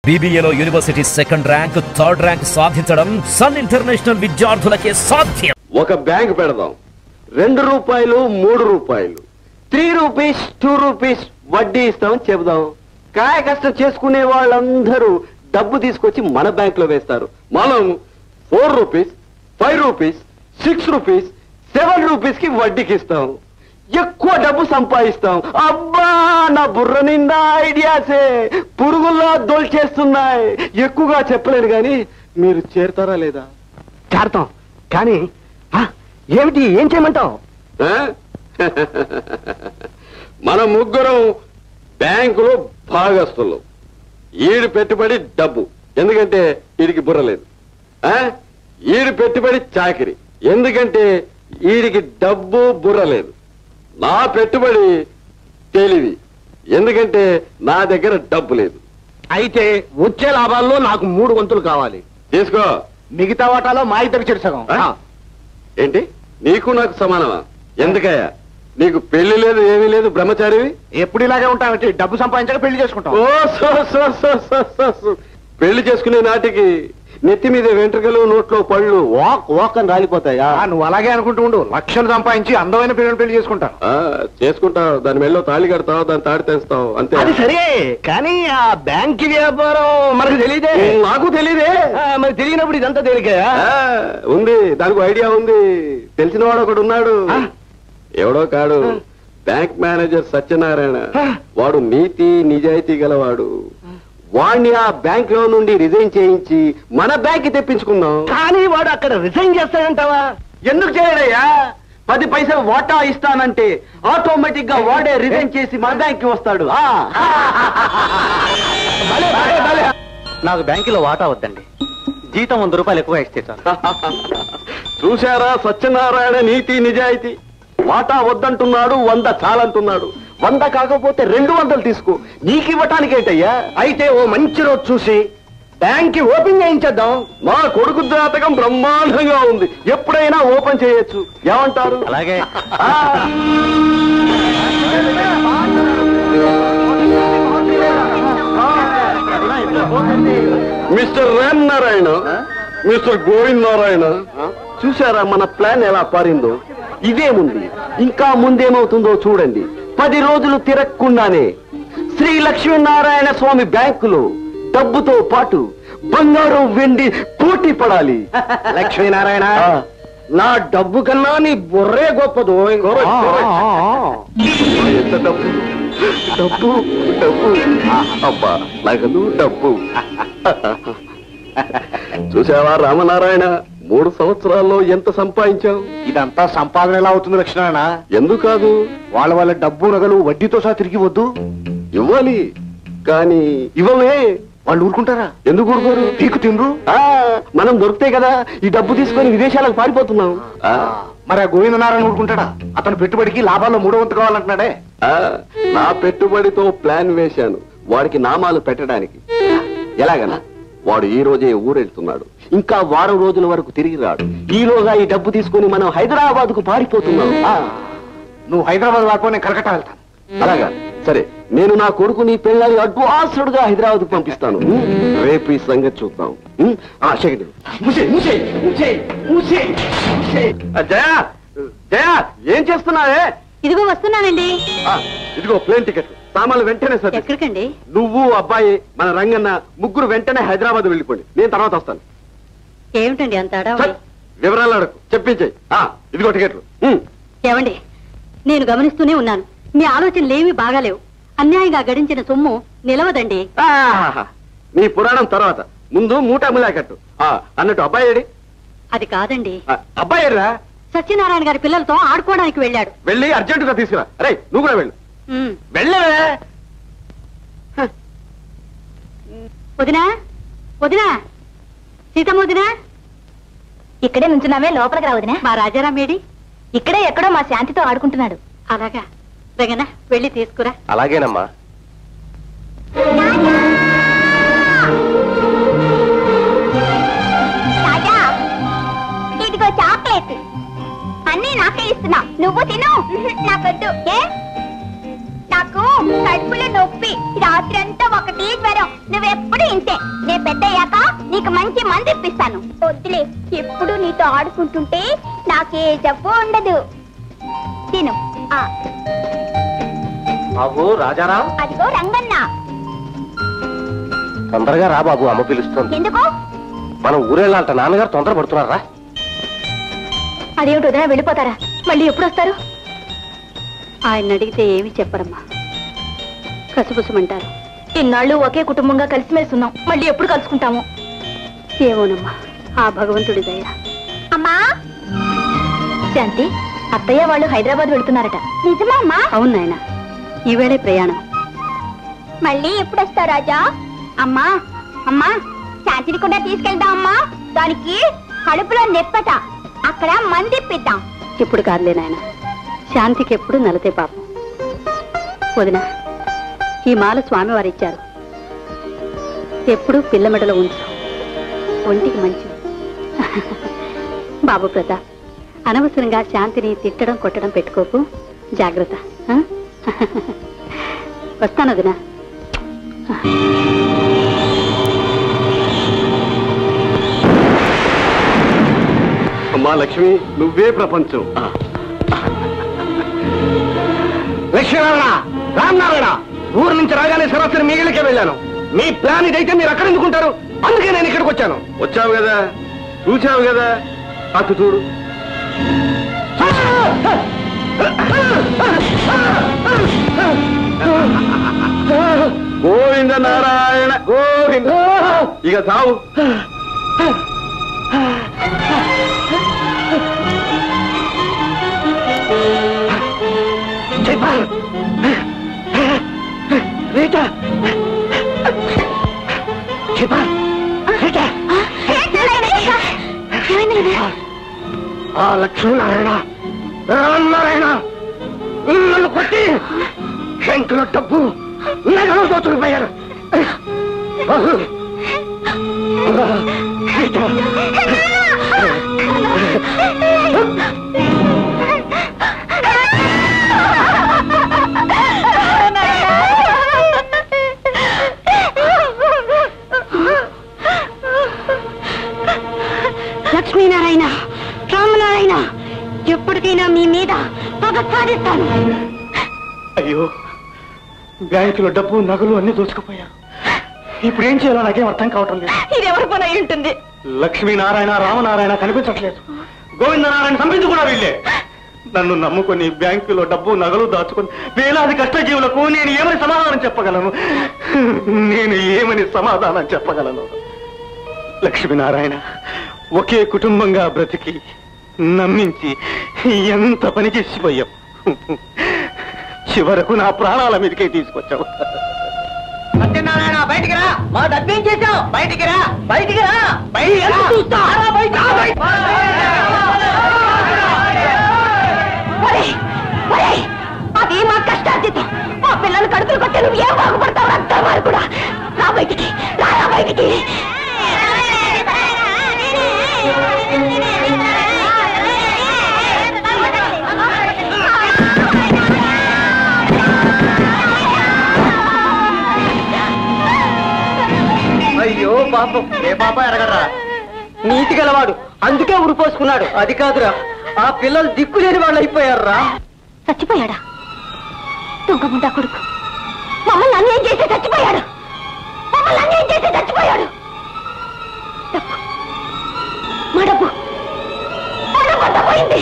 BBAలో university second rank, third rank సాధించడం sun international విద్యార్థులకే సాధ్యం. ఒక బ్యాంక్ పెడదాం. 2 రూపాయలు, 3 రూపాయలు, 3 రూపీస్, 2 రూపీస్ వడ్డీ ఇస్తామని చెబుదాం. కాయ కష్టం చేసుకునే వాళ్ళందరూ డబ్బు తీసుకొచ్చి మన బ్యాంక్ లో వేస్తారు. మనం 4 రూపీస్, 5 రూపీస్, 6 రూపీస్, 7 రూపీస్ కి వడ్డీకి ఇస్తాం. ఎక్కువ డబ్బు సంపాదిస్తాం. అబ్బా, నా బుర్ర నిండా ఐడియాసే పురుగుల్లా దొల్చేస్తున్నాయి. ఎక్కువగా చెప్పలేను గాని మీరు చేరతారా లేదా? చేరతాం. కానీ ఏమిటి, ఏం చేయమంటావు? మన ముగ్గురం బ్యాంకులో భాగస్తులు. ఈడు పెట్టుబడి డబ్బు, ఎందుకంటే వీడికి బుర్ర లేదు. ఈడు పెట్టుబడి చాకిరి, ఎందుకంటే వీడికి డబ్బు బుర్ర లేదు. నా పెట్టుబడి తెలివి, ఎందుకంటే నా దగ్గర డబ్బు లేదు. అయితే వచ్చే లాభాల్లో నాకు 3 వంతులు కావాలి. తీసుకో. మిగతా వాటాలో మా ఇద్దరికి చెడు సగం. ఏంటి, నీకు నాకు సమానమా? ఎందుకయ్యా, నీకు పెళ్లి లేదు, ఏమీ లేదు, బ్రహ్మచారివి. ఎప్పుడు ఇలాగే ఉంటామంటే డబ్బు సంపాదించక పెళ్లి చేసుకుంటాం. పెళ్లి చేసుకునే నాటికి నెత్తి మీద వెంట్రుకలు, నోట్లో పళ్ళు వాక్ అని రాలిపోతాయా? నువ్వు అలాగే అనుకుంటూ ఉండు. లక్షలు సంపాదించి అందమైన పిల్లలు పెళ్లి చేసుకుంటా. చేసుకుంటావు, దాని మెళ్ళో తాళి కడతావు, దాన్ని తాడి తెస్తావు, అంతే. అది సరే, కానీ ఆ బ్యాంక్ వ్యాపారం మనకు తెలియదే. నాకు తెలియదే. మరి తెలియనప్పుడు ఇదంతా తేలికా? ఉంది, దానికి ఐడియా ఉంది. తెలిసిన వాడు ఒకడు ఉన్నాడు. ఎవడో కాడు, బ్యాంక్ మేనేజర్ సత్యనారాయణ. వాడు నీతి నిజాయితీ గలవాడు. వాడిని ఆ బ్యాంక్ లో నుండి రిజైన్ చేయించి మన బ్యాంక్ తెప్పించుకుందాం. కానీ వాడు అక్కడ రిజైన్ చేస్తాడంటావా? ఎందుకు చేయడయ్యా? 10 పైసలు వాటా ఇస్తానంటే ఆటోమేటిక్ గా వాడే రిజైన్ చేసి మన బ్యాంక్ కి వస్తాడు. నాకు బ్యాంకులో వాటా వద్దండి. జీతం 100 రూపాయలు ఎక్కువ ఇస్తే చాలు. చూశారా సత్యనారాయణ నీతి నిజాయితీ? వాటా వద్దంటున్నాడు, 100 చాలంటున్నాడు. 100 కాకపోతే 200 తీసుకో, నీకు ఇవ్వటానికి ఏంటయ్యా? అయితే ఓ మంచి రోజు చూసి బ్యాంక్ ఓపెన్ చేయించేద్దాం. మా కొడుకు జాతకం బ్రహ్మాండంగా ఉంది, ఎప్పుడైనా ఓపెన్ చేయొచ్చు. ఏమంటారు? అలాగే. మిస్టర్ రామ్ నారాయణ, మిస్టర్ గోవింద్ నారాయణ, చూసారా మన ప్లాన్ ఎలా పారిందో? ఇదేముంది, ఇంకా ముందేమవుతుందో చూడండి. 10 రోజులు తిరగకుండానే శ్రీ లక్ష్మీనారాయణ స్వామి బ్యాంకులో డబ్బుతో పాటు బంగారం, వెండి పోటీ పడాలి. లక్ష్మీనారాయణ, నా డబ్బు కన్నా నీ బుర్రే గొప్పదు. ఎంత డబ్బు, డబ్బు, డబ్బు, అబ్బా నగలు, డబ్బు. చూసావా రామనారాయణ, 3 సంవత్సరాల్లో ఎంత సంపాదించావు? ఇదంతా సంపాదన ఎలా అవుతుంది లక్ష్మీనారాయణ? ఎందుకు కాదు? వాళ్ళ డబ్బు నగలు వడ్డీతో సహా తిరిగి వద్దు. ఇవ్వాలి, కానీ ఇవ్వమే. వాళ్ళు ఊరుకుంటారా? ఎందుకు ఊరుకోరు? పీకు తినరు. మనం దొరికితే కదా ఈ డబ్బు తీసుకొని విదేశాలకు పారిపోతున్నాం. మరి ఆ గోవిందనారాయణ ఊరుకుంటాడా? అతను పెట్టుబడికి లాభాల్లో 3 వంతు కావాలంటున్నాడే. నా పెట్టుబడితో ప్లాన్ వేశాను వాడికి నామాలు పెట్టడానికి. ఎలాగనా? వాడు ఈ రోజే ఊరెళ్తున్నాడు, ఇంకా వారం రోజుల వరకు తిరిగి రాడు. ఈలోగా ఈ డబ్బు తీసుకుని మనం హైదరాబాద్ కు పారిపోతున్నాం. నువ్వు హైదరాబాద్ వాడుకో, నేను కలకత్తా వెళ్తాను. అలాగా, సరే. నేను నా కొడుకుని పెళ్ళాలి అడ్వాన్స్డ్ గా హైదరాబాద్ కు పంపిస్తాను. రేపు ఈ సంగతి చూద్దాం. జయా, జయా, ఏం చేస్తున్నావే? ఇదిగో వస్తున్నానండి. ఇదిగో ప్లేన్ టికెట్, సామాన్లు వెంటనే సర్ది. ఎక్కడికండి? నువ్వు, అబ్బాయి, మన రంగన్న ముగ్గురు వెంటనే హైదరాబాద్ వెళ్ళిపోండి. నేను తర్వాత వస్తాను. ఏమిటండి అంత వివరాలు అడగకు, చెప్పించాయి. ఇదిగో టికెట్లు. ఏమండి, నేను గమనిస్తూనే ఉన్నాను, మీ ఆలోచనలేమీ బాగాలేవు. అన్యాయంగా గడించిన సొమ్ము నిలవదండి. నీ పురాణం తర్వాత, ముందు మూట అమ్ములాకట్టు. అన్నట్టు అబ్బాయి? అది కాదండి. అబ్బాయి రా, సత్యనారాయణ గారి పిల్లలతో ఆడుకోవడానికి వెళ్ళాడు. వెళ్ళి అర్జెంటుగా తీసుకురా. అరే నువ్వు కూడా వెళ్ళు. వెళ్ళవే. వదినా, వదినా, సీతమ్మ వదినా, ఇక్కడే నుంచున్నావే, లోపలికి రా వదినా. మా రాజారామేడి? ఇక్కడే ఎక్కడో మా శాంతితో ఆడుకుంటున్నాడు. అలాగా, రంగనా వెళ్ళి తీసుకురా. అలాగేనమ్మా. ఇదిగో చాక్లెట్, అన్నీ నాకే ఇస్తున్నా, నువ్వు తిను. నాకొద్దు. ఏ? నాకు కడుపులో నొప్పి, రాత్రి అంతా ఒకటి జ్వరం, నువ్వెప్పుడు ఇంతే. నేను పెద్దయ్యాక నీకు మంచి మంది ఇప్పిస్తాను. వద్దులే, ఎప్పుడు నీతో ఆడుకుంటుంటే నాకే జబ్బు ఉండదు. తిను. బాబు రాజారాం, అదిగో రంగన్న. తొందరగా రా బాబు, అమ్మ పిలుస్తుంది. ఎందుకు? మనం ఊరేళ్ళాలట, నాన్నగారు తొందర పడుతున్నారా? అదేమిటి ఉదయం వెళ్ళిపోతారా? మళ్ళీ ఎప్పుడు వస్తారు? ఆయన అడిగితే ఏమి చెప్పరమ్మా, కసుపుసమంటారు. ఇన్నాళ్ళు ఒకే కుటుంబంగా కలిసిమెలిసి ఉన్నాం, మళ్ళీ ఎప్పుడు కలుసుకుంటాము? ఏమోనమ్మా, ఆ భగవంతుడి దయ. అమ్మా శాంతి, అత్తయ్య వాళ్ళు హైదరాబాద్ వెళ్తున్నారట. నిజమా అమ్మా? అవును నాయన, ఈవేళే ప్రయాణం. మళ్ళీ ఎప్పుడు వస్తావు రాజా? అమ్మా అమ్మా, శాంతిని కూడా తీసుకెళ్దాం అమ్మా. దానికి కడుపులో నెప్పట, అక్కడ మందిప్పిద్దాం. ఇప్పుడు కాదులే నాయన, శాంతికి ఎప్పుడు నలతే పాపం. వదినా, ఈ మాల స్వామివారు ఇచ్చారు, ఎప్పుడు పిల్ల మెడలో ఉంచు, ఒంటికి మంచిది. బాబు ప్రతాప్, అనవసరంగా శాంతిని తిట్టడం కొట్టడం పెట్టుకోకు, జాగ్రత్త. వస్తాను వదినా. అమ్మా లక్ష్మి, నువ్వే ప్రపంచం. లక్ష్మీనారాయణ, రామనారాయణ, ఊరు నుంచి రాగానే సరాసరి మీ ఇళ్ళకే వెళ్ళాను. మీ ప్లాన్ ఇదైతే మీరు అక్కడ ఎందుకుంటారు? అందుకే నేను ఇక్కడికి వచ్చాను. వచ్చావు కదా, చూసావు కదా, అటు చూడు. గోవింద నారాయణ గోవింద. ఇక తావు. ఆ లక్ష్మీనారాయణ, రామనారాయణ నన్ను కొట్టి బ్యాంకులో డబ్బు నగలు దోచుకుపోయారు. లక్ష్మీనారాయణ, రామనారాయణ, ఎప్పటికైనా మీ మీద పగ సాధిస్తాను. అయ్యో, బ్యాంకులో డబ్బు నగలు అన్ని దోచుకుపోయారు. ఇప్పుడు ఏం చేయాలో నాకేం అర్థం కావటం లేదు. ఇది ఎవరి పని అయి ఉంటుంది? లక్ష్మీనారాయణ, రామనారాయణ కనిపించట్లేదు. గోవిందనారాయణ సంపించు కూడా వీళ్ళే. నన్ను నమ్ముకొని బ్యాంకులో డబ్బు నగలు దాచుకొని వేలాది కష్టజీవులకు నేను ఏమని సమాధానం చెప్పగలను? లక్ష్మీనారాయణ, ఒకే కుటుంబంగా బ్రతికి నమ్మించి ఎంత పని చేసిపోయావు. చివరకు నా ప్రాణాల మీదకే తీసుకొచ్చావు. సత్యనారాయణ, బయటికి రా. మా డబ్బేం చేశావు? బయటికి రా, బయటికి రా, బయటికి రా. అది మా కష్టార్జితం. మా పిల్లలు కడుపులు కొట్టే నువ్వు ఏం బాగుపడతావు? అర్థం కూడా రా బయటికి, రా బయటికి. అయ్యో పాపం, ఏ పాప ఎరగరా? నీతి గలవాడు, అందుకే ఉరిపోసుకున్నాడు. అది కాదురా, ఆ పిల్లలు దిక్కులేని వాళ్ళు అయిపోయారా. చచ్చిపోయాడా? దొంగముండా కొడుకు, మమ్మల్ని అన్యాయం చేసి చచ్చిపోయాడు. మమ్మల్ని అన్యాయం చేసి చచ్చిపోయాడు. డబ్బు, మా డబ్బు, మా డబ్బు అంతా పోయింది.